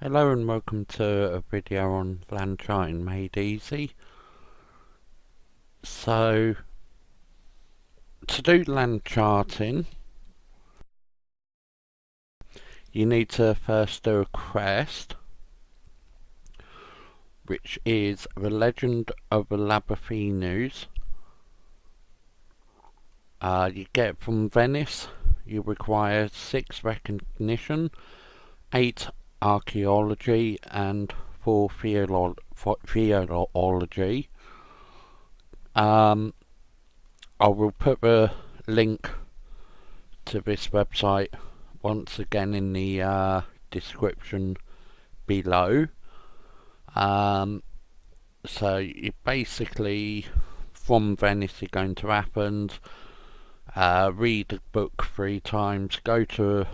Hello and welcome to a video on land charting made easy. So, to do land charting, you need to first do a quest, which is the Legend of the Labyrinthos. You get it from Venice. You require 6 recognition, 8 archaeology and 4 theology. I will put the link to this website once again in the description below. So you basically, from Venice you're going to Athens, read the book 3 times, go to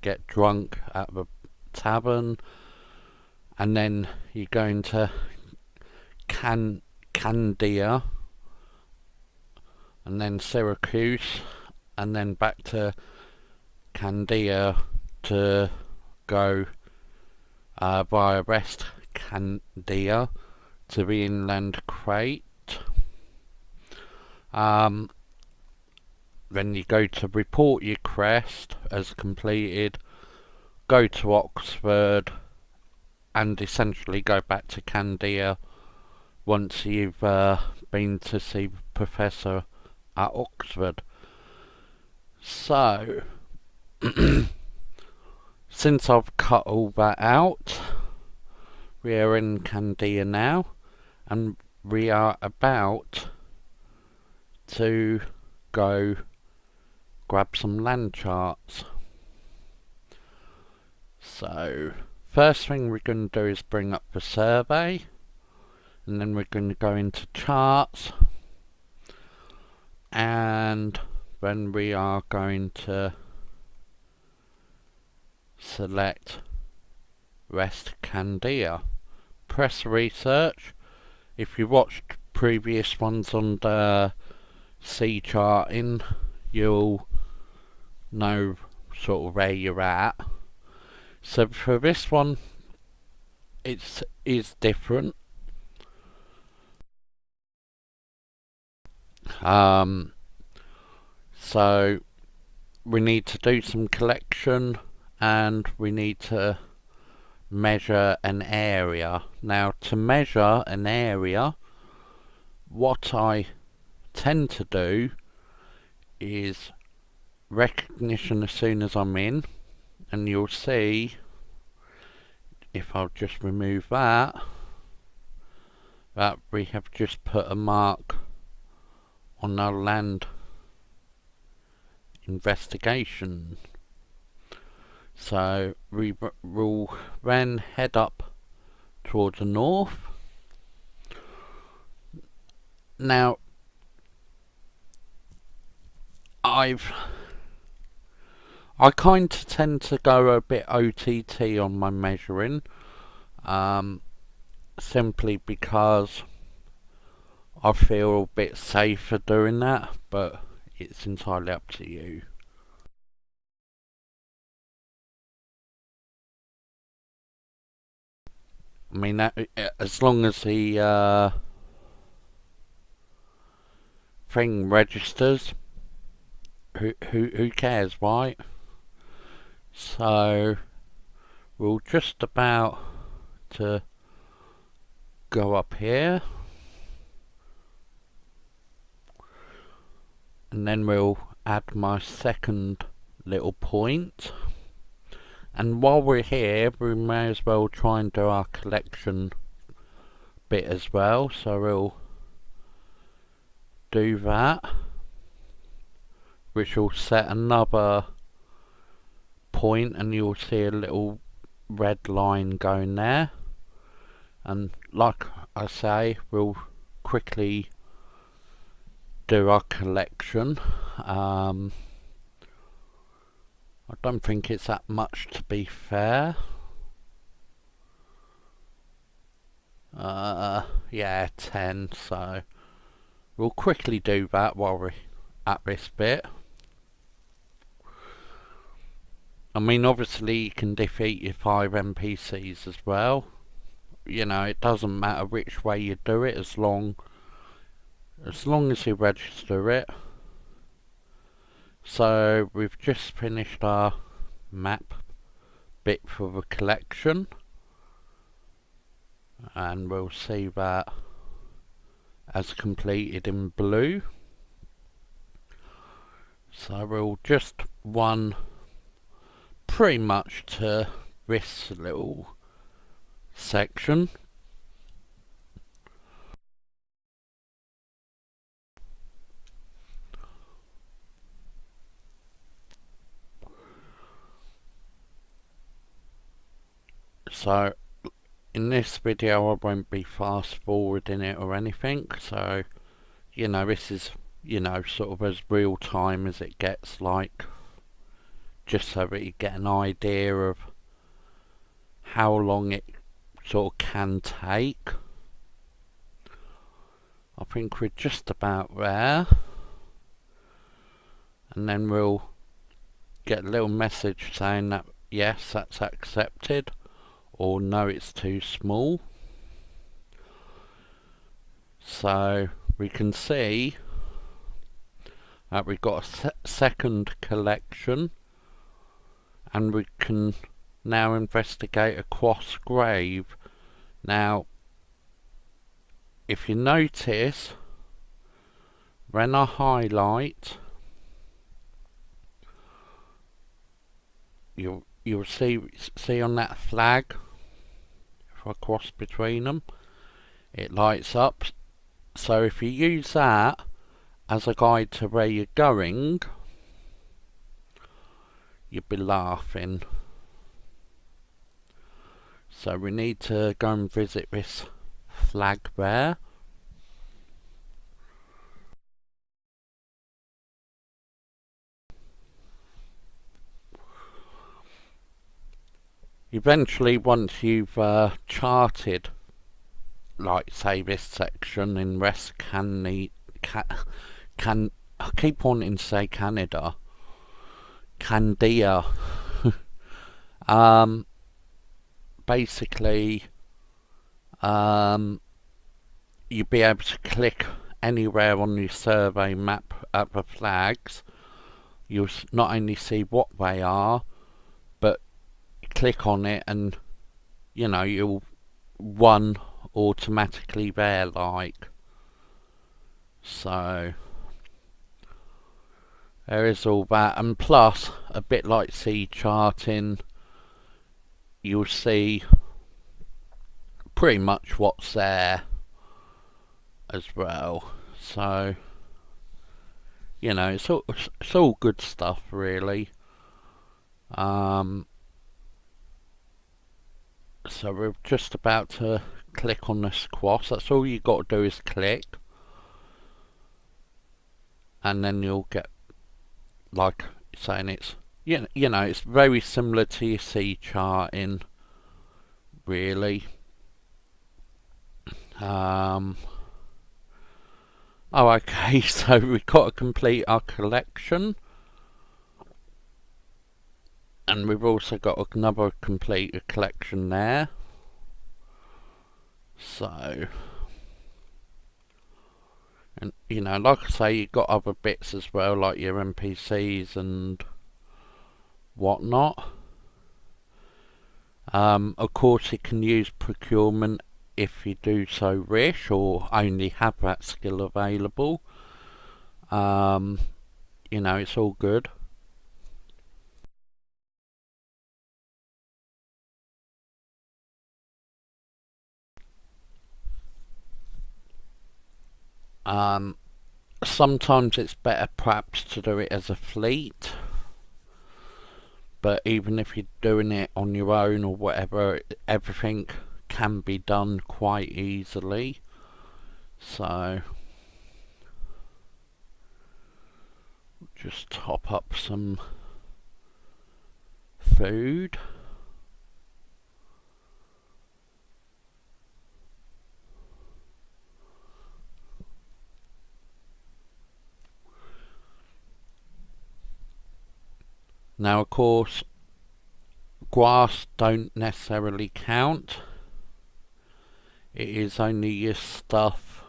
get drunk at the tavern, and then you're going to Candia, and then Syracuse, and then back to Candia to go via West Candia to the inland Crete. Then you go to report your quest as completed, go to Oxford, and essentially go back to Candia once you've been to see the professor at Oxford. So, since I've cut all that out, we are in Candia now, and we are about to go grab some land charts. So, first thing we're going to do is bring up the survey, and then we're going to go into charts, and then we are going to select West Candia. Press research. If you watched previous ones on the sea charting, you'll know sort of where you're at. So for this one, it's different. So we need to do some collection, and we need to measure an area. Now, to measure an area, what I tend to do is recognition as soon as I'm in, and you'll see, if I'll just remove that we have just put a mark on our land investigation. So we will then head up towards the north. Now, I kind of tend to go a bit OTT on my measuring, simply because I feel a bit safer doing that, but it's entirely up to you. I mean, as long as the thing registers, who cares, right? So we'll just about to go up here, and then we'll add my second little point. And while we're here, we may as well try and do our collection bit as well. So we'll do that, which will set another point, and you'll see a little red line going there. And like I say, we'll quickly do our collection. I don't think it's that much, to be fair. Yeah, 10, so we'll quickly do that while we're at this bit. I mean, obviously you can defeat your 5 NPCs as well. You know, it doesn't matter which way you do it, as long as you register it. So we've just finished our map bit for the collection, and we'll see that as completed in blue. So we'll just one pretty much to this little section. So in this video I won't be fast forwarding it or anything, so you know, this is, you know, sort of as real time as it gets, like, just so that you get an idea of how long it sort of can take. I think we're just about there, and then we'll get a little message saying that yes, that's accepted, or no, it's too small. So we can see that we've got a second collection, and we can now investigate a cross grave. Now, if you notice, when I highlight, you'll see on that flag, if I cross between them, it lights up. So if you use that as a guide to where you're going, you'd be laughing. So we need to go and visit this flag there. Eventually, once you've charted, like say this section in West I keep wanting to say Canada, Candia. Basically, you'll be able to click anywhere on your survey map at the flags. You'll not only see what they are, but click on it and, you know, you'll one automatically there, like. So there is all that, and plus, a bit like sea charting, you'll see pretty much what's there as well. So, you know, it's all good stuff, really. So we're just about to click on the squash. That's all you got to do is click, and then you'll get, like saying, it's, you know, it's very similar to your sea charting, really. Oh, okay, so we've got to complete our collection, and we've also got another complete collection there. So, and you know, like I say, you've got other bits as well, like your NPCs and whatnot. Of course, you can use procurement if you do so wish, or only have that skill available. You know, it's all good. Sometimes it's better perhaps to do it as a fleet, but even if you're doing it on your own or whatever, everything can be done quite easily. So just top up some food. Now, of course, grass don't necessarily count. It is only your stuff,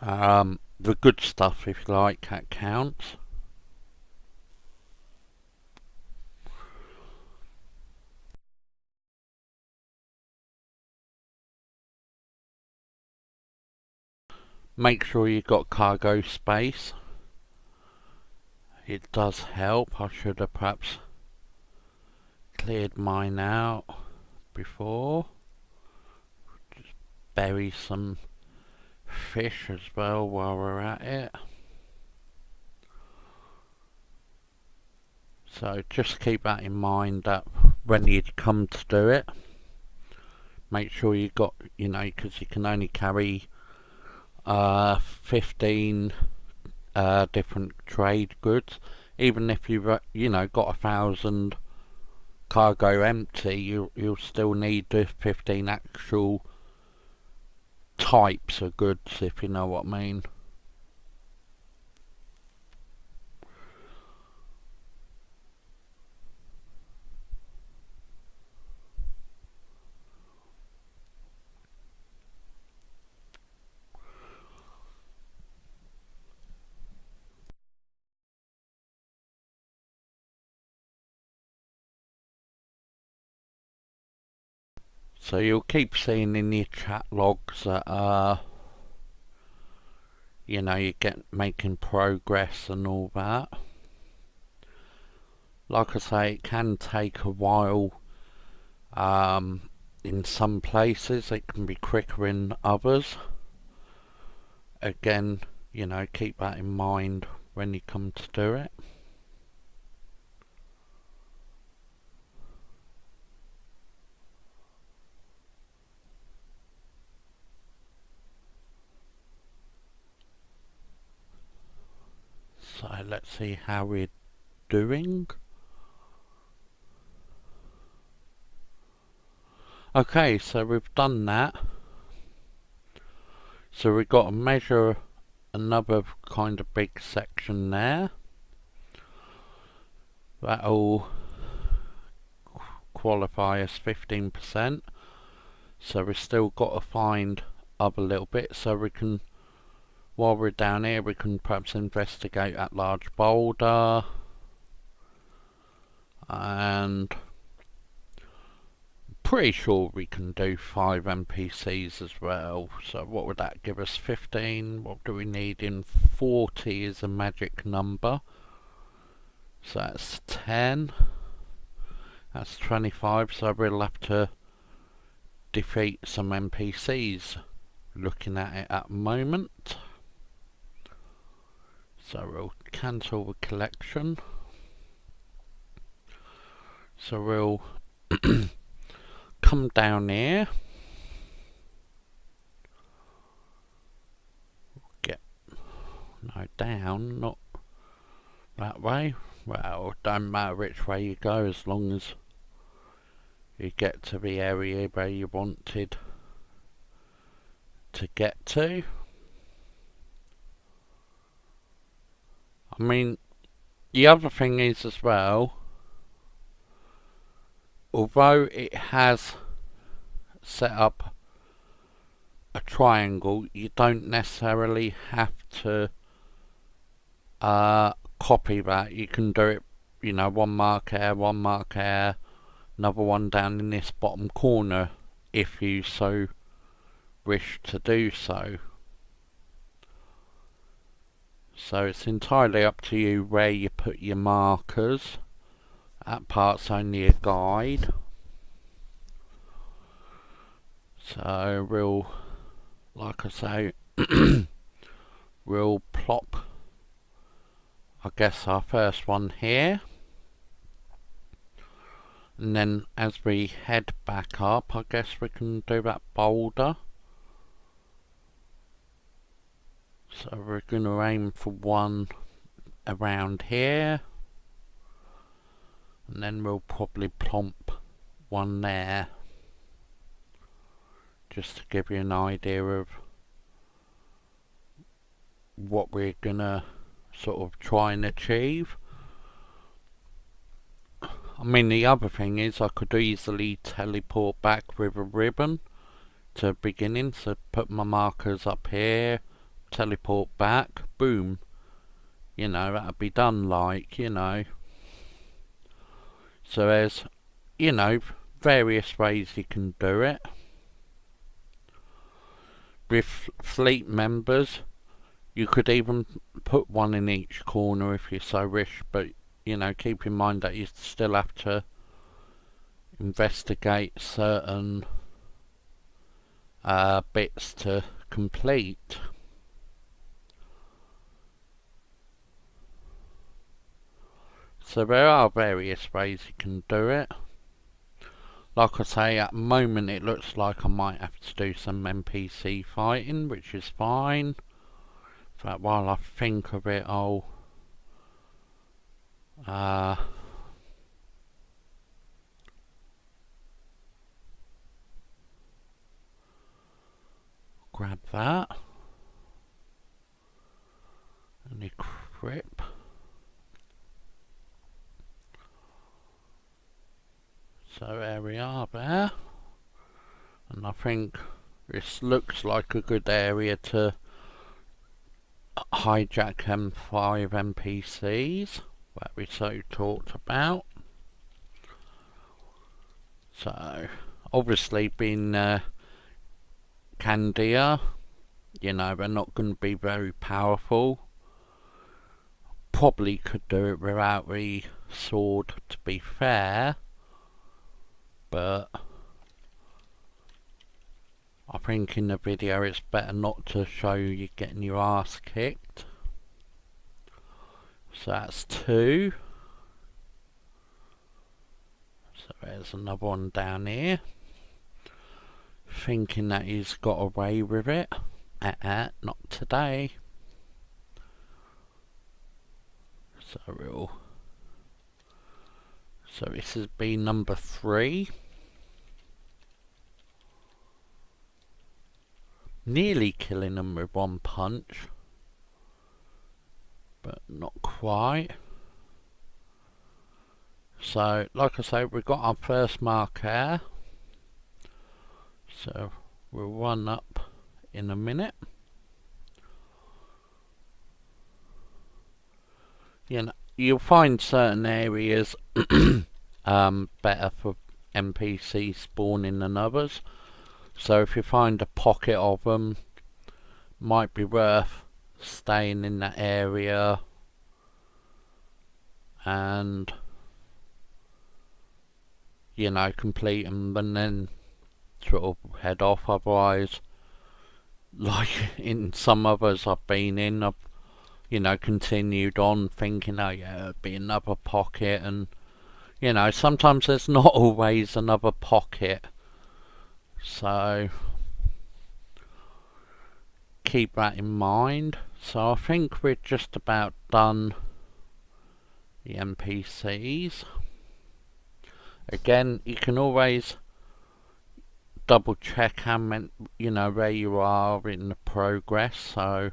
the good stuff if you like, that counts. Make sure you've got cargo space. It does help. I should have perhaps cleared mine out before. Just bury some fish as well while we're at it. So just keep that in mind that when you come to do it, make sure you got, because you can only carry 15 different trade goods. Even if you've got 1,000 cargo empty, you'll still need the 15 actual types of goods, if you know what I mean. So you'll keep seeing in your chat logs that you get making progress and all that. Like I say, it can take a while. In some places it can be quicker in others. Again, keep that in mind when you come to do it. So let's see how we're doing. Okay, so we've done that. So we've got to measure another kind of big section there. That'll qualify as 15%. So we've still got to find other little bits. So we can, while we're down here, we can perhaps investigate that large boulder. And pretty sure we can do 5 NPCs as well. So what would that give us? 15. What do we need in 40 is a magic number. So that's 10. That's 25. So we'll have to defeat some NPCs looking at it at the moment. So we'll cancel the collection. So we'll come down here. No, down, not that way. Well, it don't matter which way you go as long as you get to the area where you wanted to get to. I mean, the other thing is as well, although it has set up a triangle, you don't necessarily have to copy that. You can do it, one mark here, another one down in this bottom corner if you so wish to do so. So it's entirely up to you where you put your markers. That part's only a guide. So we'll, like I say, we'll plop, I guess, our first one here. And then as we head back up, I guess we can do that boulder. So we're going to aim for one around here. And then we'll probably plump one there. Just to give you an idea of what we're going to sort of try and achieve. I mean, the other thing is I could easily teleport back with a ribbon to the beginning, so put my markers up here, teleport back, boom. You know, that'd be done, like, you know. So there's, you know, various ways you can do it. With fleet members, you could even put one in each corner if you so wish, but, you know, keep in mind that you still have to investigate certain bits to complete. So there are various ways you can do it. Like I say, at the moment it looks like I might have to do some NPC fighting, which is fine. But while I think of it, I'll grab that. And equip. So there we are there. And I think this looks like a good area to hijack M5 NPCs that we so talked about. So obviously being Candia, you know, they're not going to be very powerful. Probably could do it without the sword, to be fair, but I think in the video it's better not to show you getting your ass kicked. So that's 2. So there's another one down here. Thinking that he's got away with it. Not today. So this has been number 3. Nearly killing them with one punch, but not quite. So, like I say, we've got our first marker. So we'll run up in a minute. You know, you'll find certain areas better for NPC spawning than others. So if you find a pocket of them, might be worth staying in that area and, you know, complete them and then sort of head off. Otherwise, like in some others I've been in, I've, you know, continued on thinking, oh yeah, there'll be another pocket, and, you know, sometimes there's not always another pocket. So keep that in mind. So I think we're just about done the NPCs. Again, you can always double check how many, you know, where you are in the progress. So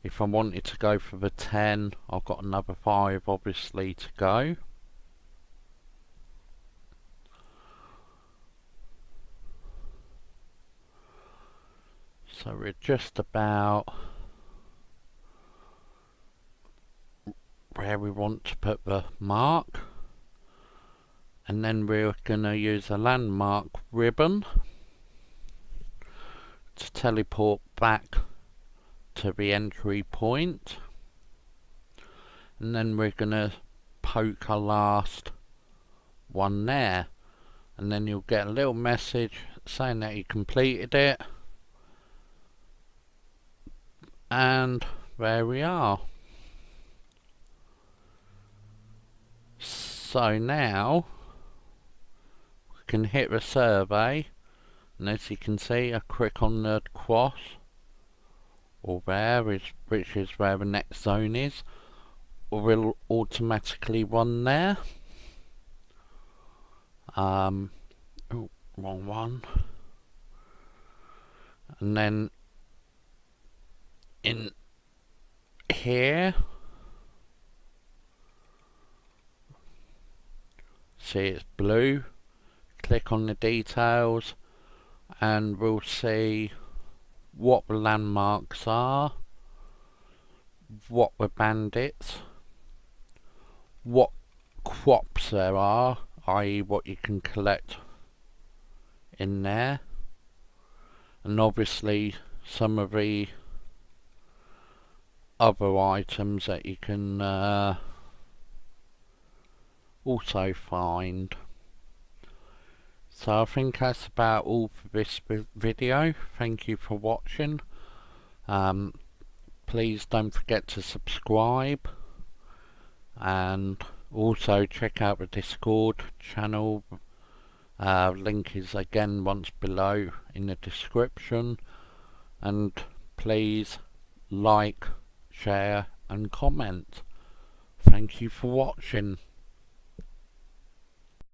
if I wanted to go for the 10, I've got another 5 obviously to go. So we're just about where we want to put the mark, and then we're going to use a landmark ribbon to teleport back to the entry point, and then we're going to poke our last one there, and then you'll get a little message saying that you completed it. And there we are. So now we can hit the survey, and as you can see, I click on the cross, or there, which is where the next zone is, or will automatically run there. Oh, wrong one. And then in here see it's blue. Click on the details and we'll see what the landmarks are, what the bandits, what crops there are, i.e. what you can collect in there, and obviously some of the other items that you can also find. So I think that's about all for this video. Thank you for watching. Please don't forget to subscribe, and also check out the Discord channel. Link is again once below in the description, and please like, share and comment. Thank you for watching.